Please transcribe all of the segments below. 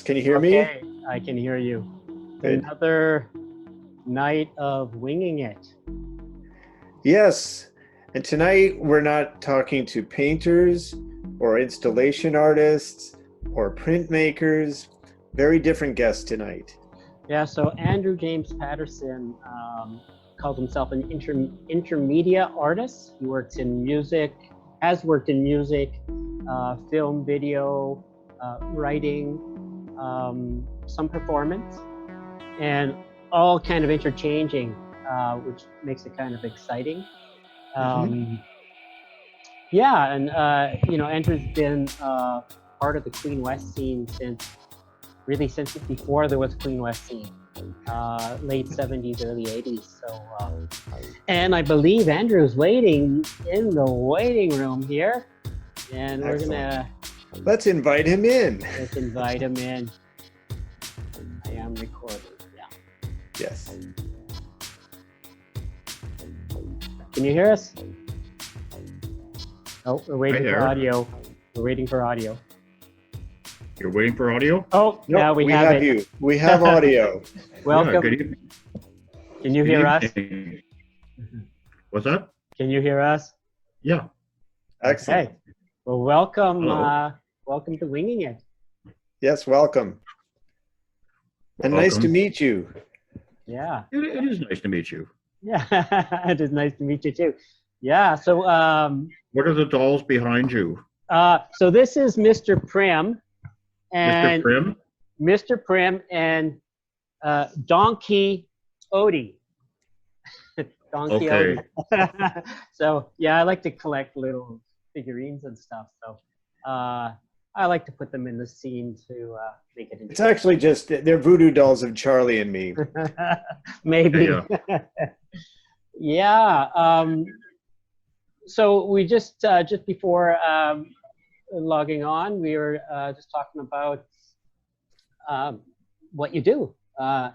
Can you hear me? Okay, I can hear you. Good. Another night of winging it. Yes. And tonight we're not talking to painters or installation artists or printmakers. Very different guests tonight. Yeah, so Andrew James Paterson calls himself an intermedia artist. He works in music, has worked in music, film, video, writing, some performance, and all kind of interchanging, which makes it kind of exciting. Yeah, and Andrew's been part of the Queen West scene since before there was a Queen West scene, late 70s, early 80s. So, and I believe Andrew's waiting in the waiting room here, and we're gonna let's invite him in. Let's invite him in. I am recording. Yeah. Yes. Can you hear us? Oh, we're waiting for audio. We're waiting for audio. You're waiting for audio? Oh, no, yeah, we have it. You. We have audio. Welcome. Yeah, good evening. Can you hear us? What's that? Can you hear us? Yeah. Excellent. Okay. Well, welcome. Welcome to Winging It. Yes, welcome. And nice to meet you. Yeah. It is nice to meet you. Yeah, it is nice to meet you too. Yeah. So. What are the dolls behind you? So this is Mr. Prim. And Mr. Prim? Mr. Prim and Donkey Odie. Donkey Odie. So yeah, I like to collect little figurines and stuff. So I like to put them in the scene to make it interesting. It's actually just they're voodoo dolls of Charlie and me. Maybe. Yeah. So we just before logging on, we were just talking about what you do. I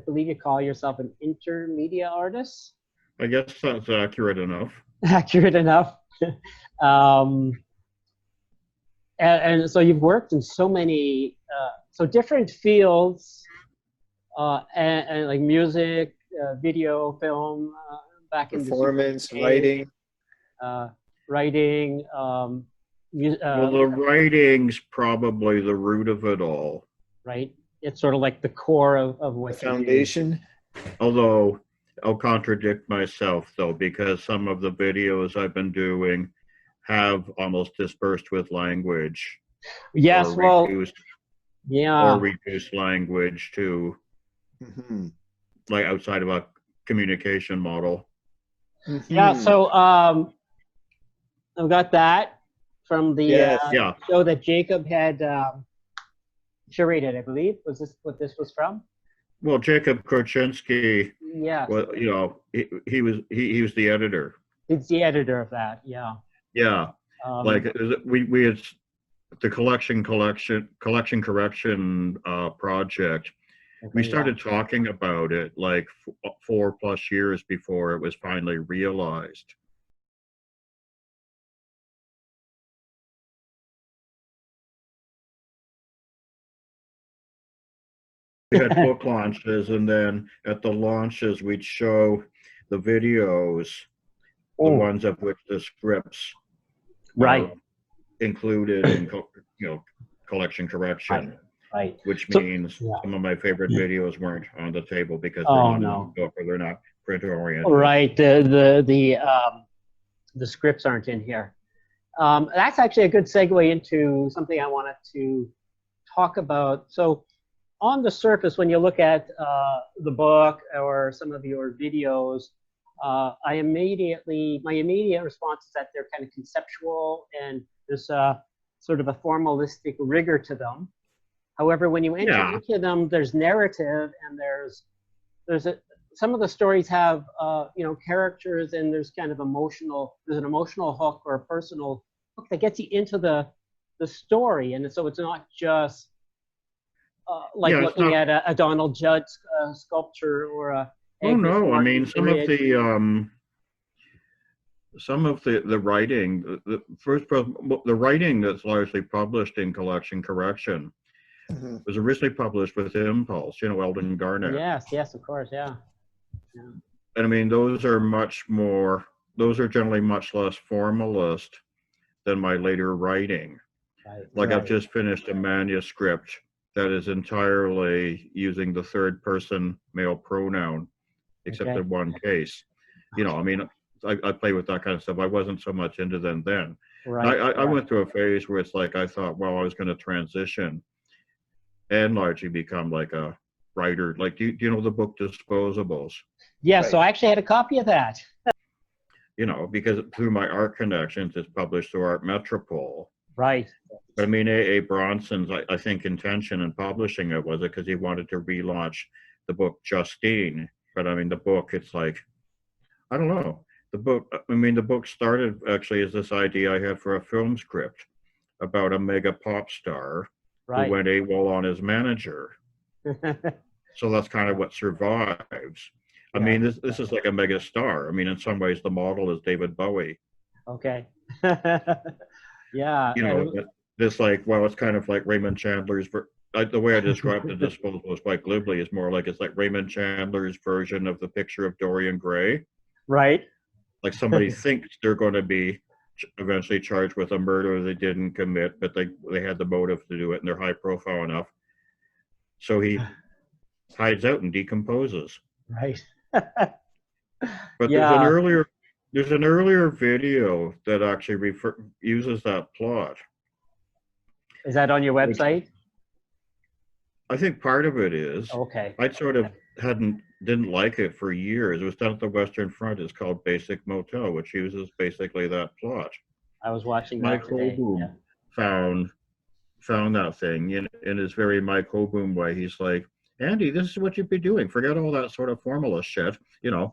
believe you call yourself an intermedia artist. I guess that's accurate enough. Accurate enough. And so you've worked in so many, so different fields, and like music, video, film, back in performance, writing. Writing. Well, the writing's probably the root of it all. Right. It's sort of like the core of what the foundation. Although I'll contradict myself though, because some of the videos I've been doing have almost dispersed with language. Yes, or reduced language to like outside of a communication model. Yeah. So I've got that from the show that Jacob had curated, I believe. Was this what this was from? Well, Jacob Korchinski. Yeah. Well, he was the editor. He's the editor of that. Yeah. Yeah. Like we had the collection correction project. We started talking about it like 4+ years before it was finally realized. We had book launches, and then at the launches we'd show the videos, the ones of which the scripts included in collection correction. Right. Which means some of my favorite videos weren't on the table because they're not in the book or they're not print oriented. Right. The scripts aren't in here. That's actually a good segue into something I wanted to talk about. So on the surface, when you look at the book or some of your videos, my immediate response is that they're kind of conceptual and there's sort of a formalistic rigor to them. However, when you enter into them, there's narrative and some of the stories have characters, and there's kind of there's an emotional hook or a personal hook that gets you into the story, and so it's not just looking at a Donald Judd sculpture or a. Oh no! I mean, some of the writing, the writing that's largely published in collection correction Mhm. It was originally published with Impulse, you know, Eldon Garnett. Yes, yes, of course, yeah. And I mean, those are generally much less formalist than my later writing. Right, Like right. I've just finished a manuscript that is entirely using the third person male pronoun, except Okay. in one case. You know, I mean, I play with that kind of stuff. I wasn't so much into them then. Right. I went through a phase where it's like I thought, well, I was going to transition and largely become like a writer. Like, do you know the book Disposables? Yeah, Right. so I actually had a copy of that. You know, because through my art connections, it's published through Art Metropole. Right. But I mean, A.A. Bronson's, I think, intention in publishing it was because he wanted to relaunch the book Justine. But I mean, the book, it's like, I don't know. The book started actually as this idea I had for a film script about a mega pop star who Right. went AWOL on his manager. So that's kind of what survives. I Yeah. mean, this is like a mega star. I mean, in some ways, the model is David Bowie. Okay. Yeah. You know, this like, well, it's kind of like Raymond Chandler's. The way I described the Disposables quite glibly is more like it's like Raymond Chandler's version of the picture of Dorian Gray. Right. Like somebody thinks they're going to be eventually charged with a murder they didn't commit, but they had the motive to do it, and they're high profile enough. So he hides out and decomposes. Right. But Yeah. there's an earlier video that actually uses that plot. Is that on your website? I think part of it is. Okay. I sort of didn't like it for years. It was done at the Western Front. It's called Basic Motel, which uses basically that plot. I was watching that Mike today. Hoboom Yeah. found that thing in his very Mike Hoboom way. He's like, Andy, this is what you'd be doing. Forget all that sort of formalist shit, you know.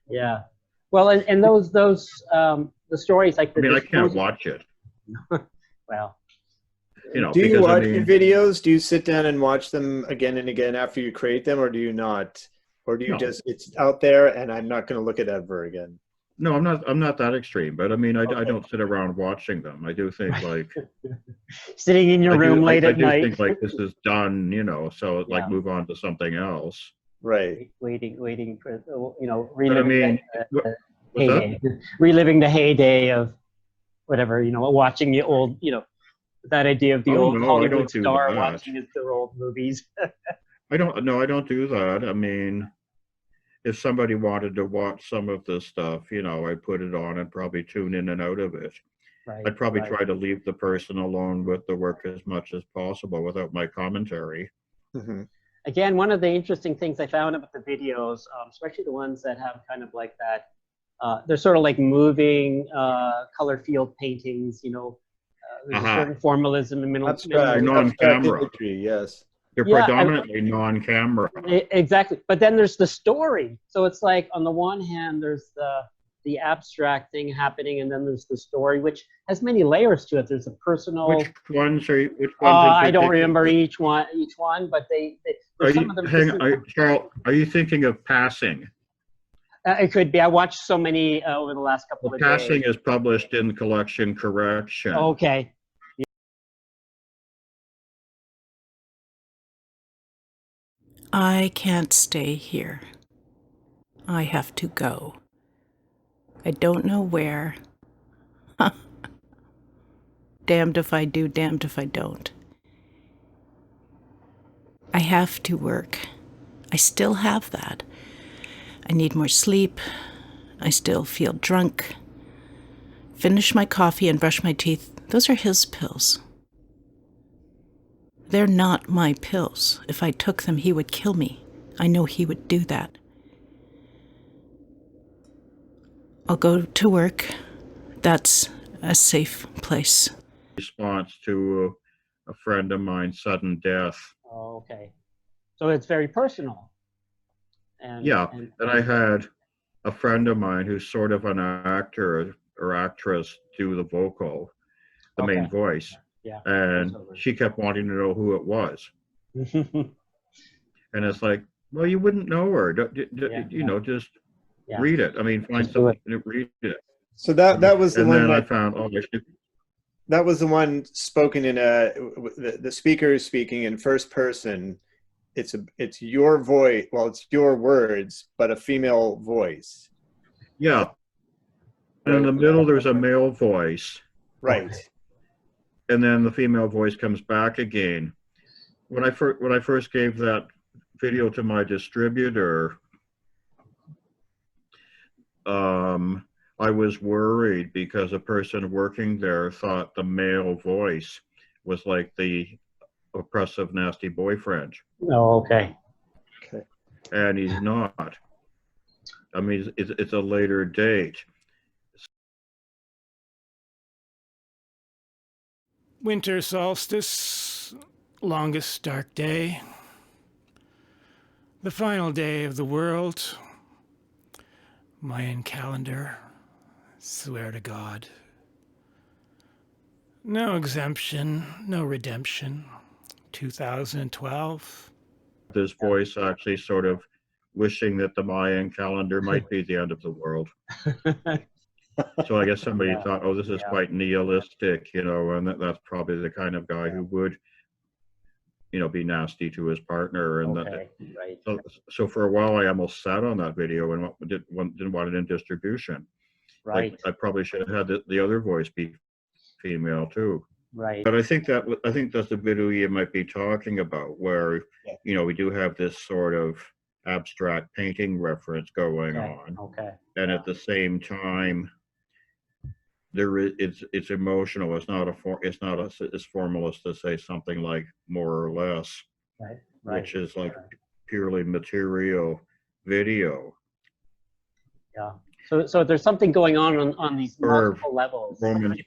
Yeah. Well, and those the stories like the. I mean, I can't watch it. Well. You know, Do you watch your videos? Do you sit down and watch them again and again after you create them, or do you not? Or do you just, it's out there and I'm not going to look at it ever again? No, I'm not that extreme, but I mean, I don't sit around watching them. I do think like sitting in your room late at night. I do think like this is done, you know, so like move on to something else. Right. Waiting for, you know, reliving reliving the heyday of whatever, you know, watching the old, you know, that idea of the old Hollywood star watching their old movies. I don't do that. I mean, if somebody wanted to watch some of this stuff, you know, I'd put it on and probably tune in and out of it. Right, I'd probably try to leave the person alone with the work as much as possible without my commentary. Mm-hmm. Again, one of the interesting things I found about the videos, especially the ones that have kind of like that, they're sort of like moving color field paintings, you know, there's a certain formalism and non-camera. Yes. They're predominantly non-camera. Exactly. But then there's the story. So it's like on the one hand, there's the abstract thing happening, and then there's the story, which has many layers to it. There's a personal. Which ones? I don't remember each one, but they some of them. Charles, are you thinking of Passing? It could be. I watched so many over the last couple of days. Passing is published in Collection Correction. Okay. I can't stay here. I have to go. I don't know where. Damned if I do, damned if I don't. I have to work. I still have that. I need more sleep. I still feel drunk. Finish my coffee and brush my teeth. Those are his pills. They're not my pills. If I took them, he would kill me. I know he would do that. I'll go to work. That's a safe place. Response to a friend of mine's sudden death. Oh, okay. So it's very personal. And I had a friend of mine who's sort of an actor or actress do the vocal, the main voice. Yeah. And she kept wanting to know who it was. And it's like, well, you wouldn't know her. You know, just read it. I mean, find something and read it. So that was the and one then that I found, That was the one spoken in the speaker is speaking in first person. It's your voice. Well, it's your words, but a female voice. Yeah. And in the middle, there's a male voice. Right. And then the female voice comes back again. When I first gave that video to my distributor, I was worried because a person working there thought the male voice was like the oppressive, nasty boyfriend. Oh, okay. Okay. And he's not. I mean, it's a later date. Winter solstice, longest dark day, the final day of the world, Mayan calendar, swear to God. No exemption, no redemption, 2012. This voice actually sort of wishing that the Mayan calendar might be the end of the world. So I guess somebody thought, oh, this is quite nihilistic, you know, and that's probably the kind of guy who would, you know, be nasty to his partner. And Okay, right. so for a while, I almost sat on that video and didn't want it in distribution. Right. Like, I probably should have had the other voice be female too. Right. But I think that's the video you might be talking about, where you know we do have this sort of abstract painting reference going on, Okay. and at the same time, it's emotional. It's not as formal as to say something like more or less, Right. which is like purely material video. Yeah. So there's something going on these multiple levels. Roman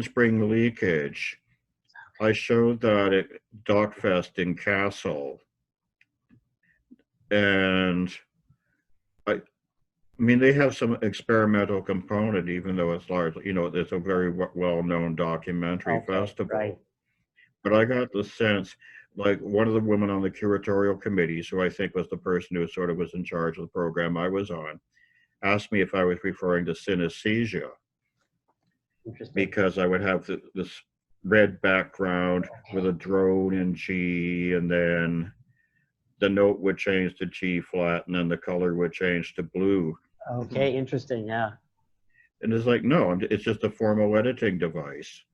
Spring leakage. I showed that at Dockfest in Castle, and I mean, they have some experimental component, even though it's largely, you know, it's a very well-known documentary festival. Right. But I got the sense, like one of the women on the curatorial committees, who I think was the person who sort of was in charge of the program I was on, asked me if I was referring to synesthesia, because I would have this red background with a drone in G, and then the note would change to G flat, and then the color would change to blue. Okay, interesting, yeah. And it's like, no, it's just a formal editing device.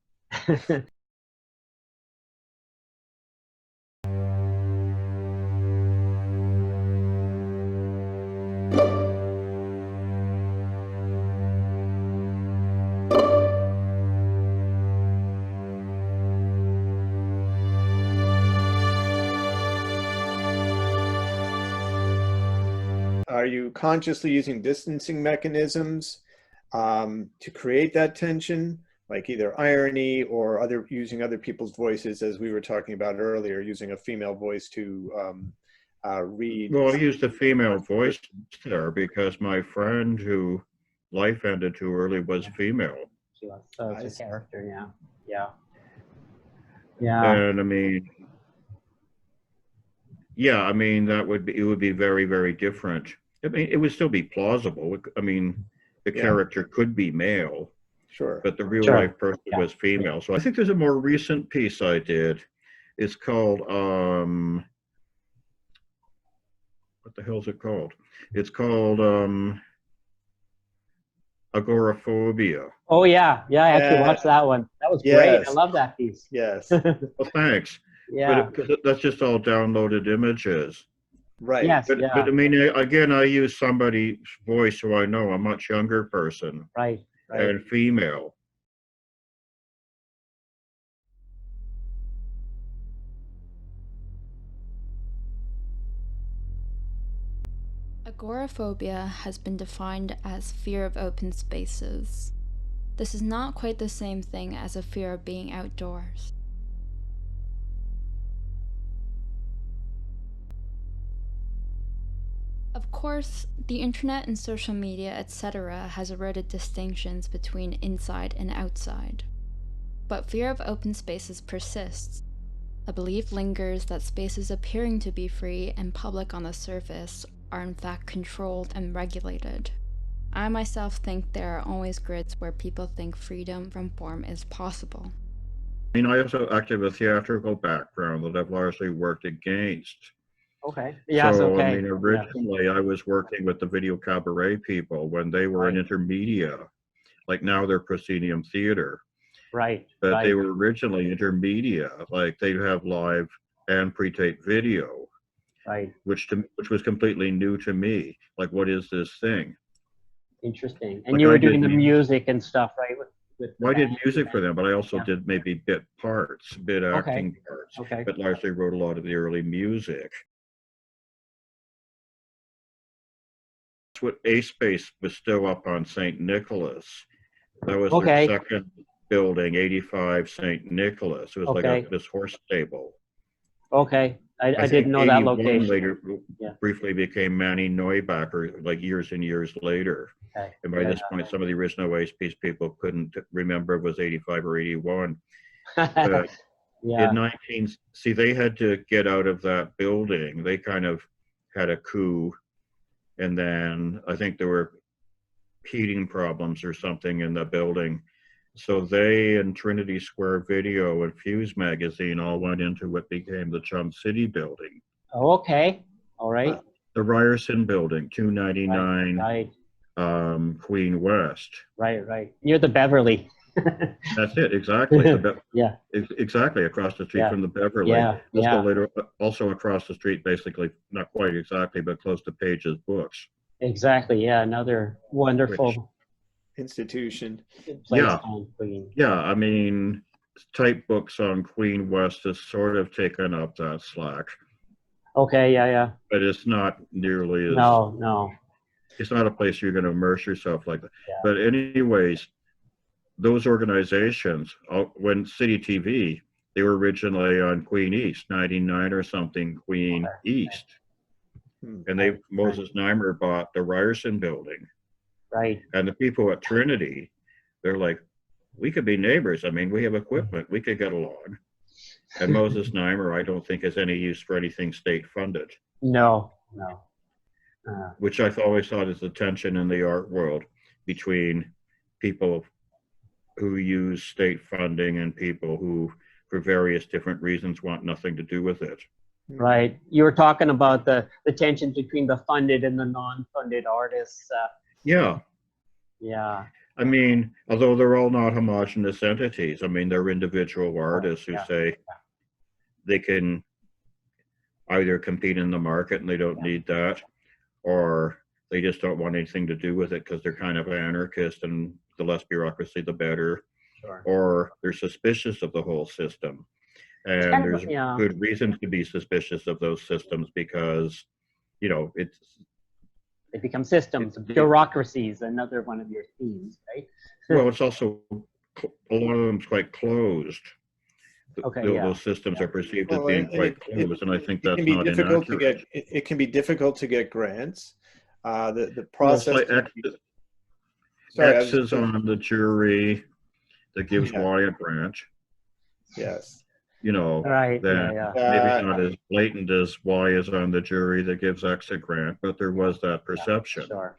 Are you consciously using distancing mechanisms to create that tension, like either irony or using other people's voices, as we were talking about earlier, using a female voice to read? Well, I used a female voice there because my friend who life ended too early was female. So it's a character, yeah. Yeah. And I mean, yeah, I mean, it would be very, very different. I mean, it would still be plausible. I mean, the character could be male, sure, but the real life person was female. So I think there's a more recent piece I did. It's called, what the hell is it called? It's called Agoraphobia. Oh yeah, I actually watched that one. That was great. I love that piece. Yes. Well, thanks. Yeah. But that's just all downloaded images. Right. Yes. But I mean, again, I use somebody's voice who I know, a much younger person. Right. And female. Agoraphobia has been defined as fear of open spaces. This is not quite the same thing as a fear of being outdoors. Of course, the internet and social media, etc. has eroded distinctions between inside and outside. But fear of open spaces persists. A belief lingers that spaces appearing to be free and public on the surface are in fact controlled and regulated. I myself think there are always grids where people think freedom from form is possible. I mean, I also actually have a theatrical background that I've largely worked against. Okay. Yes. So, I Okay. mean, Yeah. originally I was working with the video cabaret people when they were in Right. intermedia, like now they're proscenium theater, Right. but they Right. were originally intermedia, like they'd have live and pre-tape video, Right. which was completely new to me. Like, what is this thing? Interesting. And Like you I were did doing the music and stuff, right? With the Well, I did band. music for them, but I also Yeah. did maybe bit parts, bit Okay. acting parts, Okay. but largely wrote a lot of the early music. That's what A Space was still up on St. Nicholas. That was their Okay. second building, 85 St. Nicholas. It was like Okay. this horse stable. Okay. I I didn't think know that 81 location. later Yeah. briefly became Manny Neubacher, like years and years later. Okay. And by Yeah. this point, some of the original A Space people couldn't remember if it was 85 or 81. But Yeah. in 19, see, they had to get out of that building. They kind of had a coup, and then I think there were heating problems or something in the building. So they and Trinity Square Video and Fuse Magazine all went into what became the Chum City building. Oh, okay. All right. The Ryerson building, 299 Right. Queen West. Right. Near the Beverly. That's it, exactly. Yeah. Exactly, across the street Yeah. from the Beverly. Yeah. Let's Yeah. go later, also across the street, basically, not quite exactly, but close to Page's Books. Exactly. Yeah. Another wonderful institution. place Yeah. on Queen. Yeah, I mean, type books on Queen West has sort of taken up that slack, Okay. Yeah. but it's not nearly as, No. it's not a place you're going to immerse yourself like that. Yeah. But anyways, those organizations, when City TV, they were originally on Queen East, 99 or something, Queen East. And Moses Neimer bought the Ryerson building. Right. And the people at Trinity, they're like, we could be neighbors. I mean, we have equipment. We could get along. And Moses Neimer, I don't think has any use for anything state funded. No. Which I've always thought is the tension in the art world between people who use state funding and people who, for various different reasons, want nothing to do with it. Right. You were talking about the tension between the funded and the non-funded artists. Yeah. Yeah. I mean, although they're all not homogenous entities, I mean, they're individual artists who say they can either compete in the market and they don't need that, or they just don't want anything to do with it because they're kind of anarchist and the less bureaucracy, the better. Sure. Or they're suspicious of the whole system. And there's good reasons to be suspicious of those systems because, you know, they become systems. Bureaucracy is another one of your themes, right? Well, it's also, a lot of them's quite closed. Okay, those systems are perceived as being quite closed, and I think that's not inaccurate. It can be difficult to get grants. The process. X is on the jury that gives Y a grant. Yes. You know, right, maybe not as blatant as Y is on the jury that gives X a grant, but there was that perception. Sure.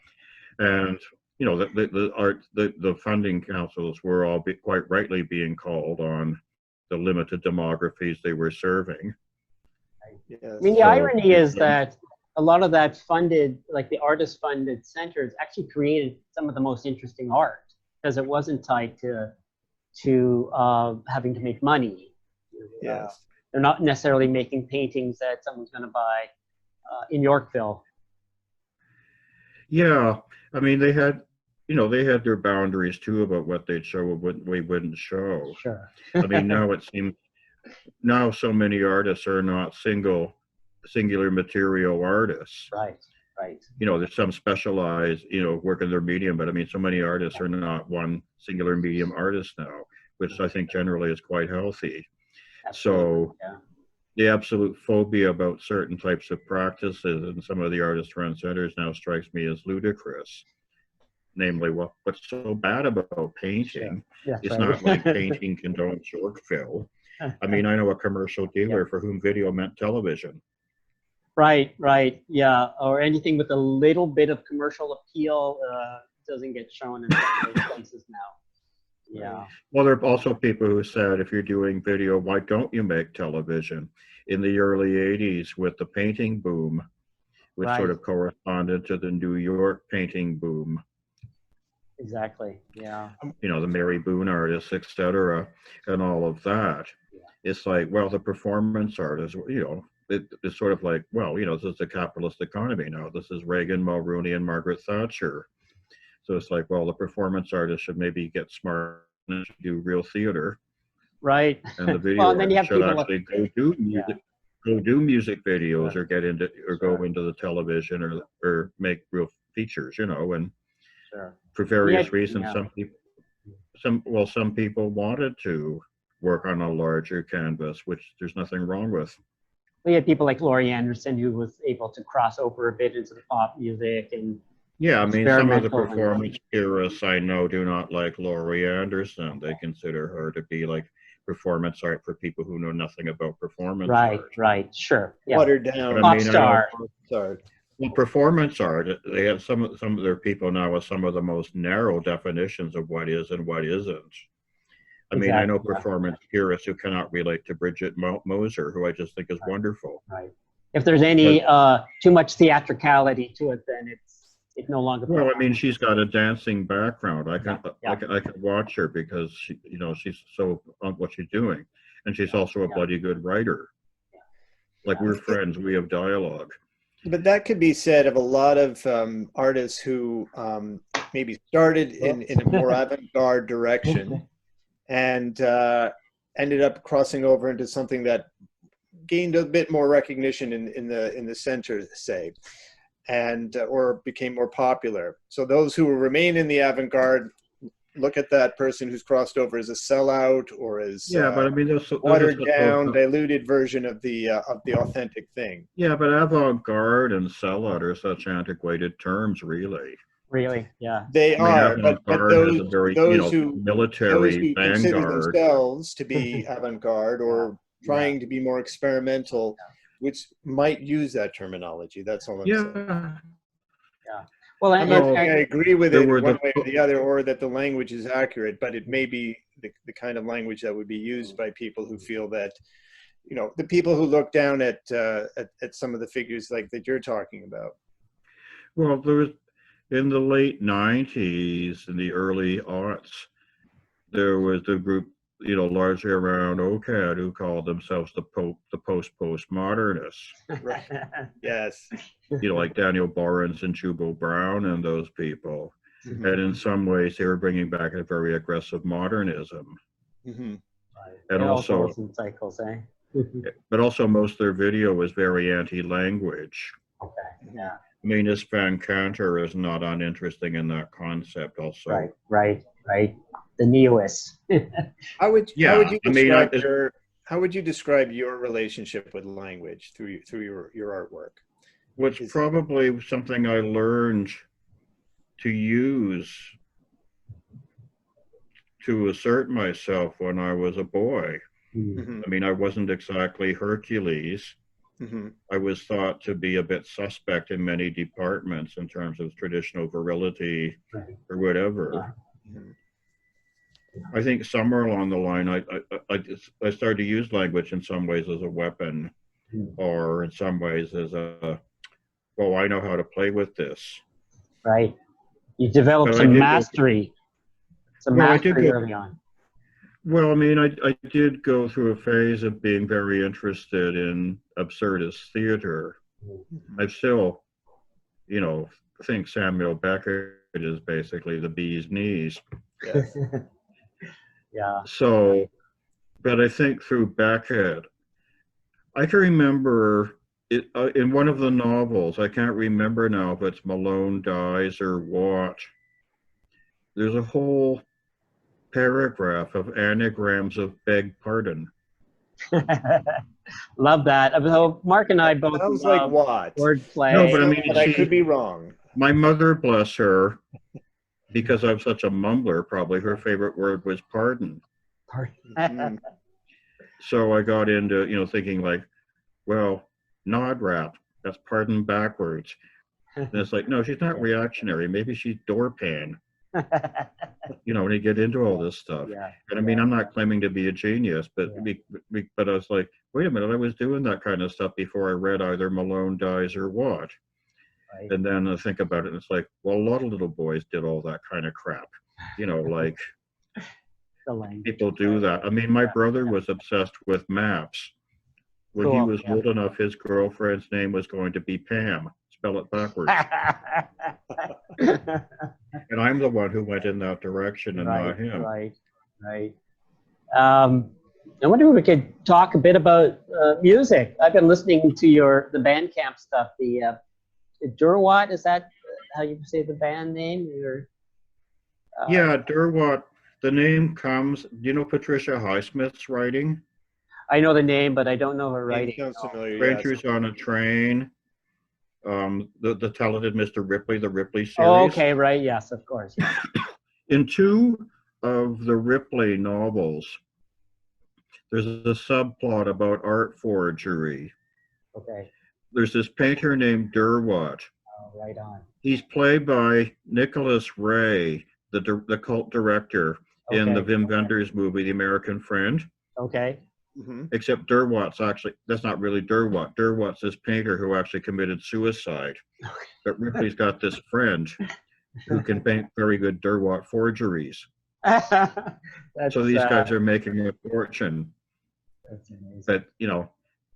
And you know, the funding councils were all quite rightly being called on the limited demographies they were serving. Yes. I mean, the irony is that a lot of that funded, like the artist-funded centers, actually created some of the most interesting art because it wasn't tied to having to make money. Yes. They're not necessarily making paintings that someone's going to buy in Yorkville. Yeah, I mean, they had their boundaries too about what they'd show and what we wouldn't show. Sure. I mean, now it seems so many artists are not singular material artists. Right. You know, there's some specialized, work in their medium, but I mean, so many artists are not one singular medium artist now, which I think generally is quite healthy. Absolutely. So the absolute phobia about certain types of practices in some of the artist-run centers now strikes me as ludicrous. Namely, what's so bad about painting? Sure. It's not like painting condones Yorkville. I mean, I know a commercial dealer for whom video meant television. Right, right, yeah, or anything with a little bit of commercial appeal doesn't get shown in those places now. Yeah, Well, there are also people who said, if you're doing video, why don't you make television? In the early 80s with the painting boom, which sort right, of corresponded to the New York painting boom, exactly, yeah, you know, the Mary Boone artists, etc., and all of that. It's like, well, the performance artists, you know, it's sort of like, well, you know, this is a capitalist economy now. This is Reagan, Mulrooney, and Margaret Thatcher. So it's like, well, the performance artist should maybe get smart and do real theater, right. and the Well, video and then you artist have should people, actually go do music videos, sure, or get into, or sure, go into the television, or make real features, you know. And sure. for Yeah, various reasons, yeah. some people wanted to work on a larger canvas, which there's nothing wrong with. We had people like Laurie Anderson who was able to cross over a bit into the pop music and Yeah, I mean, some of the experimental and performance purists I know do not like Laurie Anderson. They consider her to be like performance art for people who know nothing about performance right, art. right, sure, yeah. Watered But down. I Pop mean, I know, star, Sorry. well, performance art, they have some of their people now with some of the most narrow definitions of what is and what isn't. I mean, I know exactly, yeah, performance purists who cannot relate to Bridget Moser, who I just think is wonderful. right. If there's any too much theatricality to it, then it no longer. Well, I mean, she's got a dancing background. I can Yeah. I can watch her because she, you know, she's so on what she's doing, and she's also a bloody good writer. Like, we're friends. We have dialogue. But that could be said of a lot of artists who maybe started in a more avant-garde direction and ended up crossing over into something that gained a bit more recognition in the center, say, and or became more popular. So those who remain in the avant-garde look at that person who's crossed over as a sellout or as Yeah, but I mean, watered down, diluted version of the authentic thing. Yeah, but avant-garde and sellout are such antiquated terms, really. Really, yeah. They I mean, are, but avant-garde has a very, you know, those military who consider vanguard. themselves to be avant-garde or trying to be more experimental, which might use that terminology. That's all I'm saying. Yeah. Well, I'm not saying I agree with it one way or the other, or that the language is accurate, but it may be the kind of language that would be used by people who feel that, you know, the people who look down at some of the figures like that you're talking about. Well, there was, in the late 90s and the early aughts, there was a group, you know, largely around OCAD, who called themselves the post-postmodernists. Right. Yes. You know, like Daniel Borens and Jubal Brown and those people. Mm-hmm. And in some ways, they were bringing back a very aggressive modernism. Mm-hmm. And also, cycles, eh? but also most of their video was very anti-language. Okay. Yeah. I mean, this Van Canter is not uninteresting in that concept also. Right. The neoists. How would you describe how would you describe your relationship with language through your artwork? What's probably something I learned to use to assert myself when I was a boy. Mm-hmm. I mean, I wasn't exactly Hercules. Mm-hmm. I was thought to be a bit suspect in many departments in terms of traditional virility or whatever. Mm-hmm. I think somewhere along the line, I started to use language in some ways as a weapon, or in some ways as a, well, I know how to play with this. Right. You developed some mastery. Early on. Well, I mean, I did go through a phase of being very interested in absurdist theater. I still, you know, think Samuel Beckett is basically the bee's knees. Yes. Yeah. So, but I think through Beckett, I can remember it in one of the novels. I can't remember now if it's Malone Dies or what. There's a whole paragraph of anagrams of beg pardon. Love that. So Mark and I both sounds like what? Wordplay. No, but I mean, I could be wrong. My mother, bless her, because I'm such a mumbler, probably her favorite word was pardon. So I got into, you know, thinking like, well, nod rap, That's pardon backwards. And it's like, no, she's not reactionary. Maybe she's doorpan. You know, when you get into all this stuff. Yeah. And I mean, I'm not claiming to be a genius, but but I was like, wait a minute, I was doing that kind of stuff before I read either Malone Dies or what. Right. And then I think about it, and it's like, well, a lot of little boys did all that kind of crap. You know, like The language. people do that. I mean, my brother was obsessed with maps. When he Cool, was yeah. old enough, his girlfriend's name was going to be Pam. Spell it backwards. And I'm the one who went in that direction and not him. Right. I wonder if we could talk a bit about music. I've been listening to the Bandcamp stuff. The Durwatt, is that how you say the band name? Yeah, Durwatt. The name comes. Do you know Patricia Highsmith's writing? I know the name, but I don't know her writing. Sounds familiar, Strangers on a Train. The talented Mr. Ripley, the Ripley series. Oh, okay, right. Yes, of course. Yeah. In two of the Ripley novels, there's a subplot about art forgery. Okay. There's this painter named Durwatt. Oh, right on. He's played by Nicholas Ray, the cult director in the Wim Wenders movie, The American Friend. Okay. Mm-hmm. Except Durwatt's actually, that's not really Durwatt. Durwatt's this painter who actually committed suicide. But Ripley's got this friend who can paint very good Durwatt forgeries. So these guys are making a fortune. That's amazing. But, you know,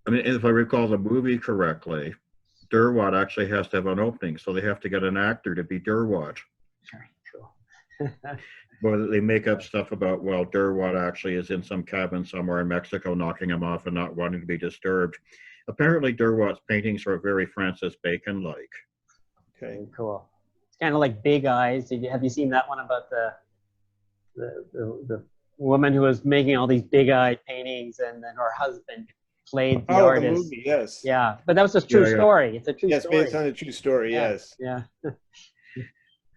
I mean, if I recall the movie correctly, Durwatt actually has to have an opening, so they have to get an actor to be Durwatt. Cool. Well, they make up stuff about, well, Durwatt actually is in some cabin somewhere in Mexico, knocking him off and not wanting to be disturbed. Apparently, Durwatt's paintings are very Francis Bacon-like. Okay. Cool. It's kind of like Big Eyes. Have you seen that one about the woman who was making all these big-eyed paintings, and then her husband played the artist? The movie, yes. Yeah, but that was a true story. It's a true story. Yes, based on a true story. Yes. Yeah.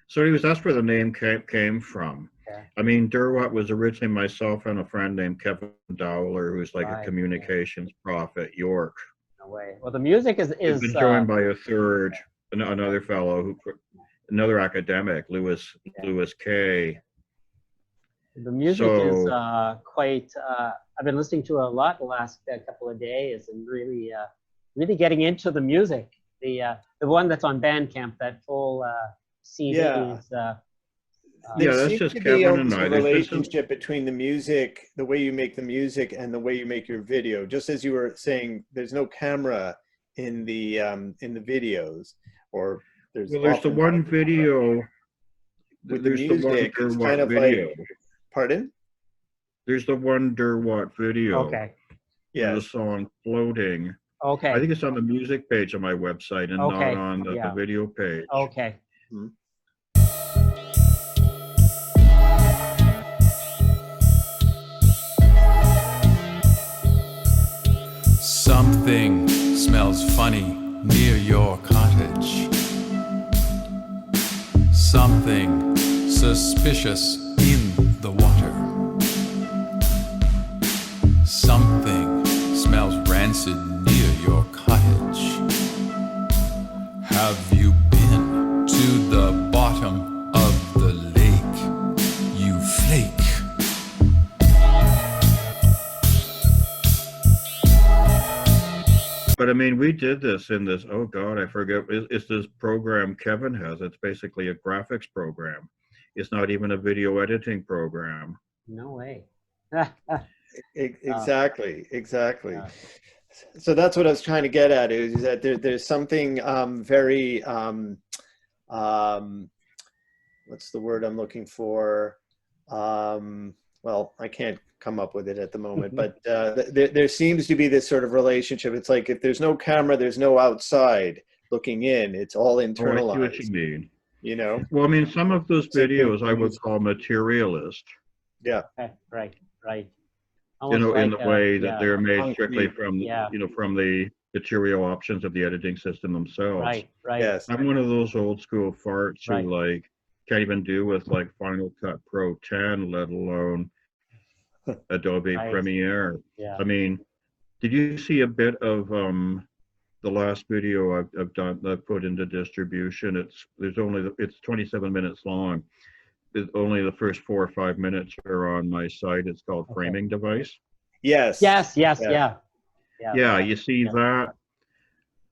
So anyways, that's where the name came from. Okay. I mean, Durwatt was originally myself and a friend named Kevin Dowler, who's like a communications prof at York. No way. Well, the music is He's been joined by a third, another fellow, another academic, Louis Kay. The music is quite. I've been listening to a lot the last couple of days, and really getting into the music. The one that's on Bandcamp, that full CD is. There seems to be almost a relationship between the music, the way you make the music, and the way you make your video. Just as you were saying, there's no camera in the videos, or there's the one video. With the music, it's kind of video. Like. Pardon? There's the one Durwatt video. Okay. Yeah. The song "Floating." Okay. I think it's on the music page on my website and not on the video page. Okay. Mm-hmm. Something smells funny near your cottage. Something suspicious in the water. Something smells rancid near your cottage. Have you been to the bottom of the lake, you flake? But I mean, we did this in this, oh God, I forget, it's this program Kevin has. It's basically a graphics program. It's not even a video editing program. No way. Exactly. So that's what I was trying to get at, is that there's something very, what's the word I'm looking for? Well, I can't come up with it at the moment, but there seems to be this sort of relationship. It's like if there's no camera, there's no outside looking in. It's all internalized. Oh, I see what you mean. You know? Well, I mean, some of those videos I would call materialist. Yeah. Right. Almost in the way that they're made strictly from, from the material options of the editing system themselves. Right. Yes. I'm one of those old school farts who like can't even do with like Final Cut Pro 10, let alone Adobe Premiere. Yeah. I mean, did you see a bit of the the last video I've done, I've put into distribution. It's 27 minutes long. Only the first 4 or 5 minutes are on my site. It's called Framing Device. Yes. Yes, Yeah. Yeah, you see that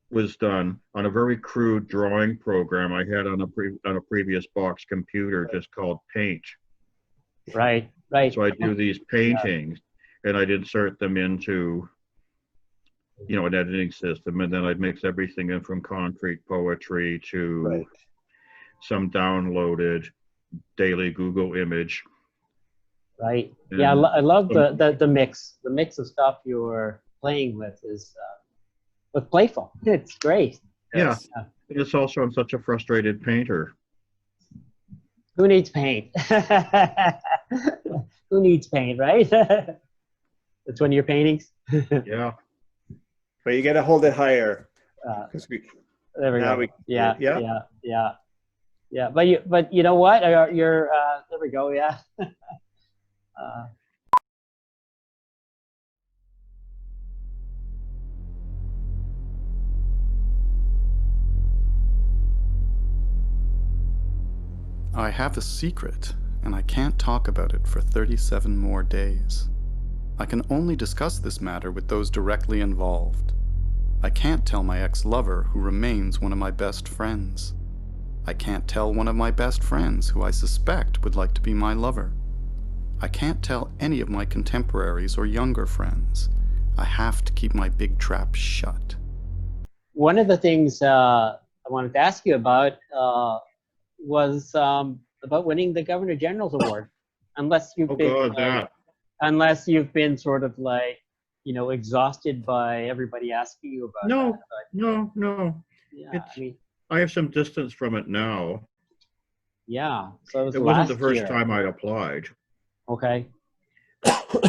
was done on a very crude drawing program I had on a previous box computer, just called Paint. Right. So I do these paintings, and I'd insert them into, an editing system, and then I'd mix everything in from concrete poetry to some downloaded daily Google image. Right. And Yeah, I love the mix. The mix of stuff you're playing with is but playful. It's great. Yeah. It's also, I'm such a frustrated painter. Who needs paint? Who needs paint, right? That's one of your paintings. Yeah. But you got to hold it higher. There we go. Yeah. But you know what? You're there we go. Yeah. I have a secret, and I can't talk about it for 37 more days. I can only discuss this matter with those directly involved. I can't tell my ex-lover, who remains one of my best friends. I can't tell one of my best friends, who I suspect would like to be my lover. I can't tell any of my contemporaries or younger friends. I have to keep my big trap shut. One of the things I wanted to ask you about was about winning the Governor General's Award. Unless you've unless you've been sort of like, exhausted by everybody asking you about No. Yeah, I have some distance from it now. Yeah. So it wasn't the first time I applied. Okay.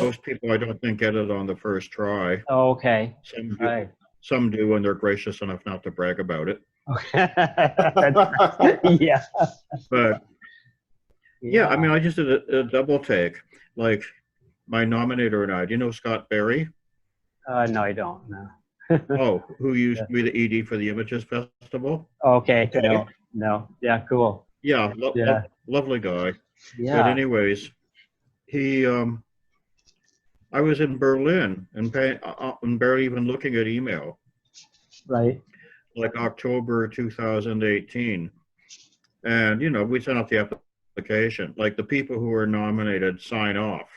Most people, I don't think, get it on the first try. Oh, okay. Some do, and they're gracious enough not to brag about it. Okay. Yeah. But yeah, I mean, I just did a double take. Like my nominator and I. Do you know Scott Berry? No, I don't. No. Oh, who used to be the ED for the Images Festival? Okay. No. Yeah. Cool. Yeah. Lovely guy. Yeah. But anyways, he. I was in Berlin and barely even looking at email. Right. Like October 2018, and we sent out the application. Like the people who are nominated sign off.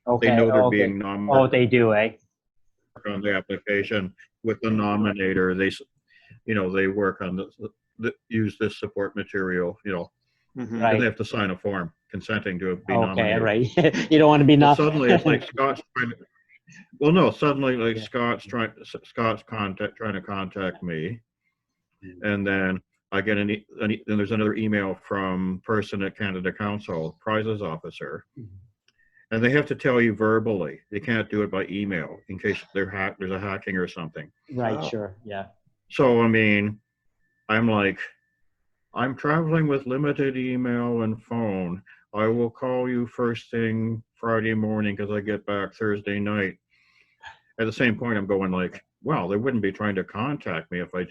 Okay. They know they're being nominated. Oh, they do, eh? On the application with the nominator, they work on use this support material. Right. And they have to sign a form consenting to be nominated. Okay, right. You don't want to be nominated. Suddenly, it's like Scott's trying to. Well, no. Suddenly, like Scott's trying to contact me. And then I get then there's another email from person at Canada Council, prizes officer, and they have to tell you verbally. They can't do it by email in case there's a hacking or something. Right. Oh. Sure. Yeah. So I mean, I'm like, I'm traveling with limited email and phone. I will call you first thing Friday morning because I get back Thursday night. At the same point, I'm going like, well, they wouldn't be trying to contact me if I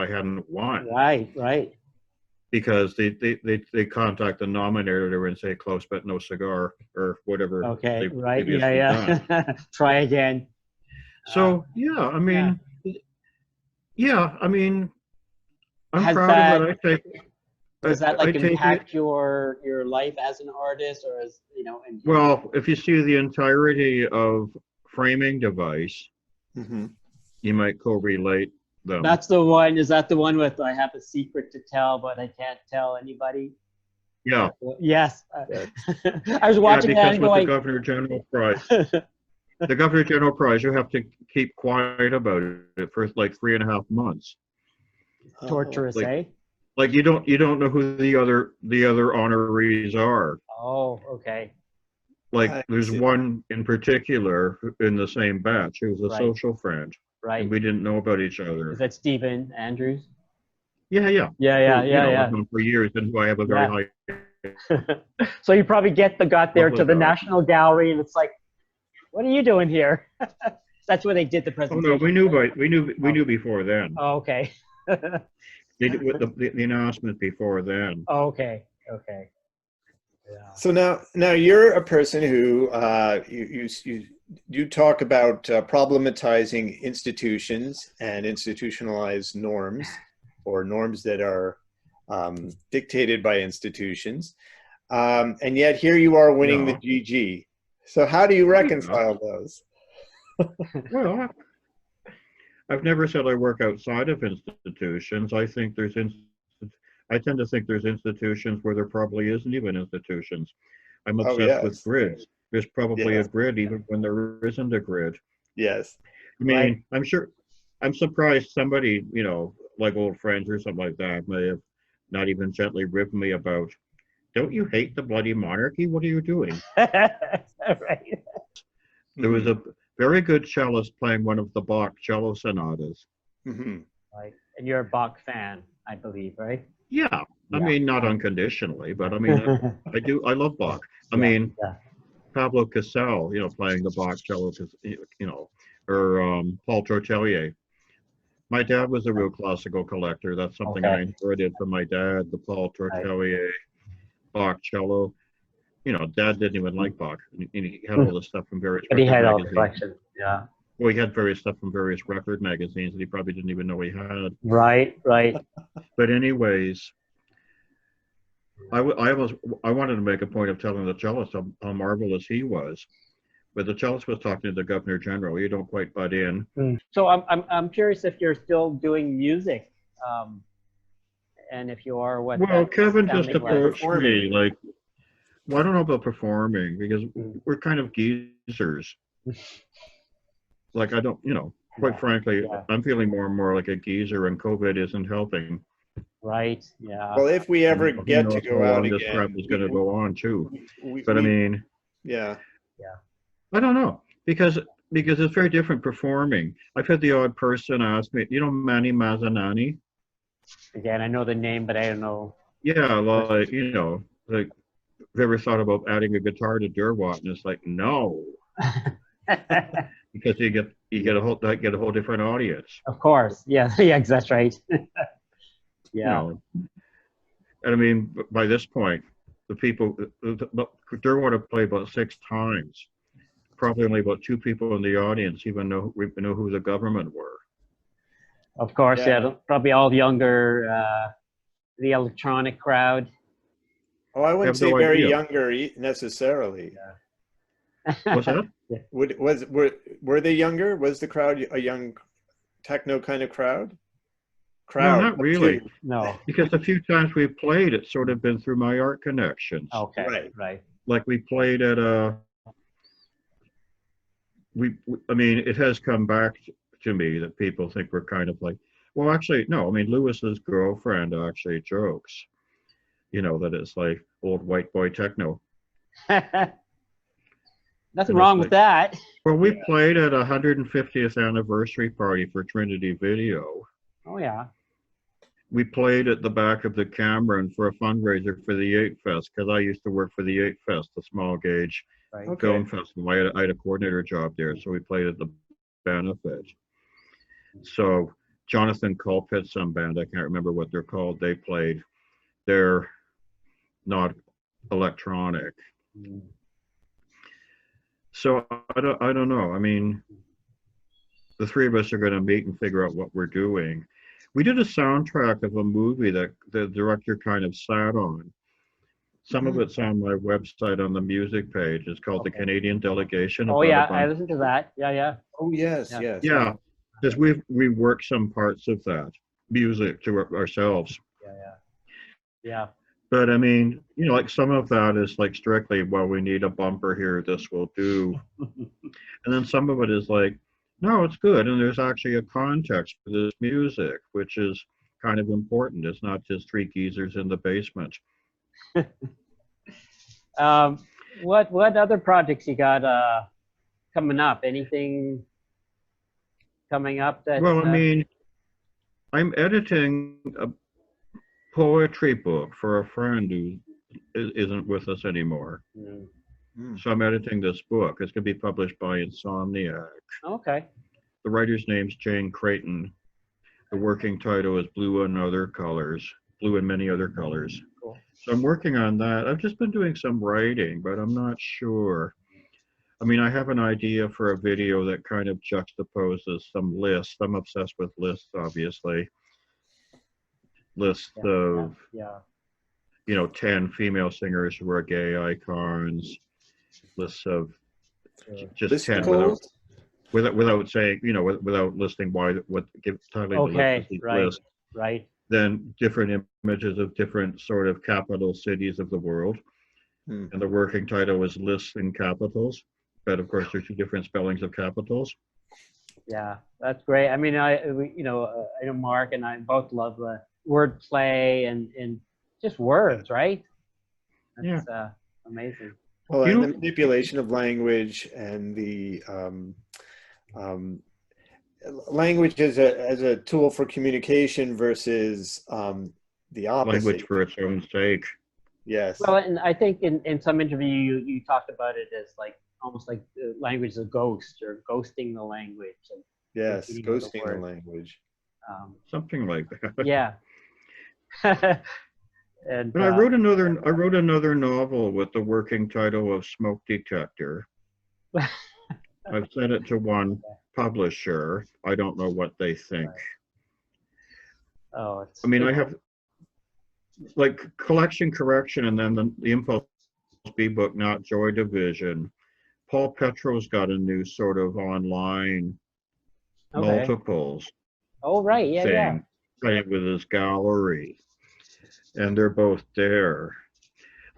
hadn't won. Right. Because they contact the nominator and say close but no cigar or whatever. Okay, right. Yeah. Try again. So I mean, I'm proud of it. I take. Does that impact your life as an artist, or as Well, if you see the entirety of Framing Device, you might correlate them. That's the one. Is that the one with I have a secret to tell, but I can't tell anybody? Yeah. Yes. I was watching that and going. The Governor General Prize. The Governor General Prize, you have to keep quiet about it for like 3.5 months. Torturous, eh? Like you don't know who the other honorees are. Oh, okay. Like there's one in particular in the same batch who's a social friend. Right. And we didn't know about each other. Is that Stephen Andrews? Yeah. Yeah. Known for years, and who I have a very high. So you probably got there to the National Gallery, and it's like, what are you doing here? That's where they did the Oh presentation. no, we knew before then. Oh, okay. They did with the announcement before then. Okay. Okay. Yeah. So now you're a person who you talk about problematizing institutions and institutionalized norms, or norms that are dictated by institutions, and yet here you are winning the GG. So how do you reconcile those? Well, I've never said I work outside of institutions. I tend to think there's institutions where there probably isn't even institutions. I'm Oh, obsessed with yes. grids. There's probably Yes. a grid even when there isn't a grid. Yes. I mean, Right. I'm surprised somebody, like old friends or something like that, may have not even gently ribbed me about, don't you hate the bloody monarchy? What are you doing? Right. There was a very good cellist playing one of the Bach cello sonatas. Mm-hmm. Right. And you're a Bach fan, I believe, right? Yeah, I mean, not unconditionally, but I mean, I love Bach. I mean, Pablo Casal, playing the Bach cello, or Paul Tortelier. My dad was a real classical collector. That's something I inherited from my dad, the Paul Tortelier Bach cello. Dad didn't even like Bach. And he had all this stuff from various But he record had all the magazines. collection. Yeah. Well, he had various stuff from various record magazines that he probably didn't even know he had. Right. Right. But anyways, I wanted to make a point of telling the cellist how marvelous he was. But the cellist was talking to the Governor General. You don't quite butt in. So I'm curious if you're still doing music, and if you are, what? Well, Kevin just sounding approached me like, well, I don't know about performing because we're kind of geezers. Like I don't, quite frankly, I'm feeling more and more like a geezer, and COVID isn't helping. Right. Yeah. Well, if we ever get to go out this again, crap is going to go on too. But I mean, yeah. I don't know because it's very different performing. I've had the odd person ask me, Manny Mazzanani? Again, I know the name, but I don't know. Yeah, like like, have you ever thought about adding a guitar to Derwatt? And it's like, no, because you get a whole different audience. Of course, yeah, yeah, that's right. Yeah. And I mean, by this point, the people, Derwatt have played about 6 times. Probably only about 2 people in the audience even know who the government were. Of course, yeah, probably all younger, the electronic crowd. Oh, I wouldn't say very younger necessarily. What's that? Were they younger? Was the crowd a young techno kind of crowd? No, not really. No. Because the few times we've played, it's sort of been through my art connections. Okay, right. Like we played at I mean, it has come back to me that people think we're kind of like, well, actually, no. I mean, Lewis's girlfriend actually jokes, that it's like old white boy techno. Nothing wrong with that. Well, we played at a 150th anniversary party for Trinity Video. Oh, yeah. We played at the back of the Cameron for a fundraiser for the 8 Fest, because I used to work for the 8 Fest, the small gauge film festival. I had a coordinator job there, so we played at the benefit. So Jonathan Culp had some band, I can't remember what they're called. They played. They're not electronic. So I don't know. I mean, the 3 of us are going to meet and figure out what we're doing. We did a soundtrack of a movie that the director kind of sat on. Some of it's on my website on the music page. It's called The Canadian Delegation. Oh, yeah, I listened to that. Yeah. Oh, yes. Yeah, because we worked some parts of that music to ourselves. Yeah. But I mean, like some of that is like strictly, well, we need a bumper here, this will do. And then some of it is like, no, it's good. And there's actually a context for this music, which is kind of important. It's not just 3 geezers in the basement. What other projects you got coming up? Anything coming up that? Well, I mean, I'm editing a poetry book for a friend who isn't with us anymore. So I'm editing this book. It's going to be published by Insomniac. Okay. The writer's name's Jane Creighton. The working title is Blue and Other Colors, Blue and Many Other Colors. Cool. So I'm working on that. I've just been doing some writing, but I'm not sure. I mean, I have an idea for a video that kind of juxtaposes some lists. I'm obsessed with lists, obviously. Lists of, you know, 10 female singers who are gay icons. Lists of just 10 without saying, you know, without listing why, what give titling the list. Right. Then different images of different sort of capital cities of the world. And the working title is Lists in Capitals. But of course, there's two different spellings of capitals. Yeah, that's great. I mean, I know Mark and I both love word play and just words, right? That's amazing. Well, and the manipulation of language and the language as a tool for communication versus the opposite. Language for its own sake. Yes. Well, and I think in some interview you talked about it as like almost like language is a ghost or ghosting the language. And yes, ghosting the language. Something like that. Yeah. And but I wrote another novel with the working title of Smoke Detector. I've sent it to one publisher. I don't know what they think. Oh, I mean, I have like Collection Correction, and then the Impulse B book, Not Joy Division. Paul Petro's got a new sort of online multiples. Oh, right, thing, with his gallery. And they're both there.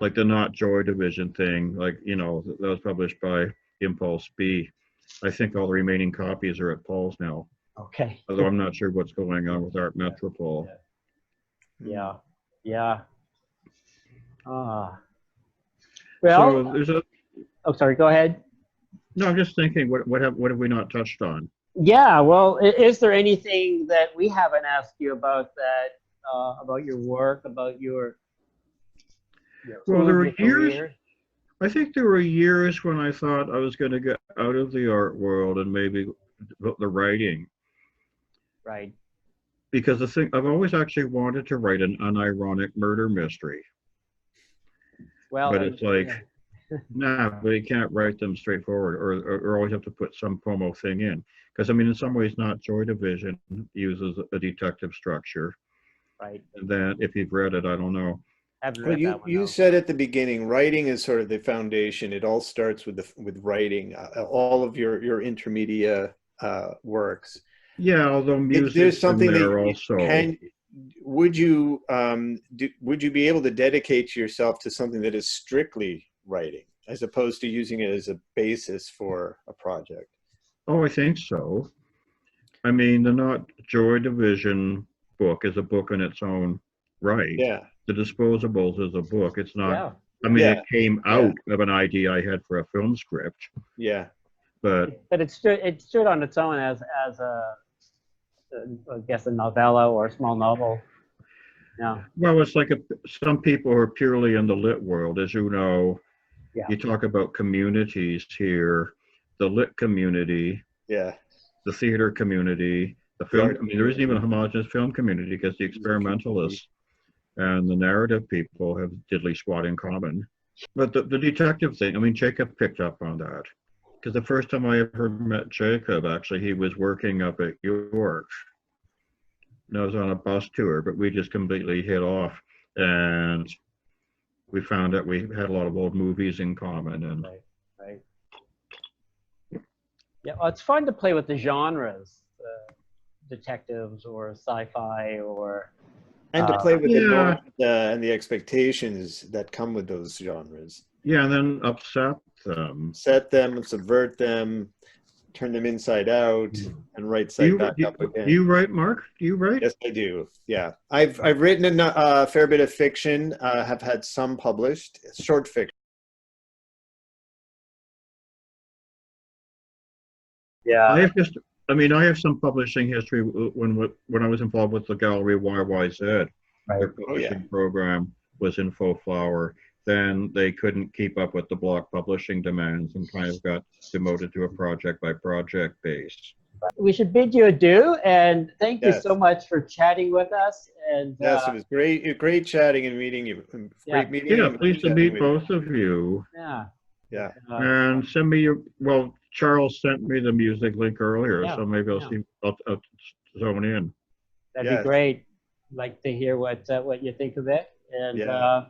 Like the Not Joy Division thing, like, you know, that was published by Impulse B. I think all the remaining copies are at Paul's now. Okay. Although I'm not sure what's going on with Art Metropole. Yeah. Well, so there's a. Oh, sorry. Go ahead. No, I'm just thinking, what have we not touched on? Yeah. Well, is there anything that we haven't asked you about that? About your work, about your well, there were years. Career? I think there were years when I thought I was going to get out of the art world and maybe the writing. Right. Because I've always actually wanted to write an unironic murder mystery. Well, but it's like, nah, but you can't write them straightforward, or always have to put some promo thing in. Because I mean, in some ways, Not Joy Division uses a detective structure. Right. And then, if you've read it, I don't know. Well, you said at the beginning, writing is sort of the foundation. It all starts with writing. All of your intermedia works. Yeah, although music there's something there that also. Would you be able to dedicate yourself to something that is strictly writing, as opposed to using it as a basis for a project? Oh, I think so. I mean, the Not Joy Division book is a book in its own right. Yeah. The Disposables is a book. It's not. Yeah. I mean, it came out of an idea I had for a film script. Yeah. But it stood on its own as I guess a novella or a small novel. Yeah. Well, it's like some people are purely in the lit world, as you know. Yeah. You talk about communities here, the lit community. Yeah. The theater community, the film. I mean, there isn't even a homogenous film community because the experimentalists and the narrative people have diddly squat in common. But the detective thing, I mean, Jacob picked up on that. Because the first time I ever met Jacob, actually, he was working up at York. And I was on a bus tour, but we just completely hit off. And we found that we had a lot of old movies in common. And Right. Yeah, well, it's fun to play with the genres, detectives or sci-fi or... And to play with and the expectations that come with those genres. Yeah, and then upset them. Set them, subvert them, turn them inside out, and right side back up again. Do you write, Mark? Do you write? Yes, I do. Yeah, I've written a fair bit of fiction. Have had some published, short fiction. Yeah. I have some publishing history when I was involved with the gallery YYZ. Right. Their publishing program was Info Flower. then they couldn't keep up with the block publishing demands and kind of got demoted to a project by project base. We should bid you adieu, and thank you Yes. so much for chatting with us. And Yes, it was great chatting and meeting you. Yeah. Great meeting you. Yeah, and pleased to chatting meet with you. both of you. yeah, Yeah. And send me your, well, Charles sent me the music link earlier, Yeah, so maybe I'll yeah. see, I'll zone in. that'd Yes. be great. Like to hear what you think of it. And Yeah.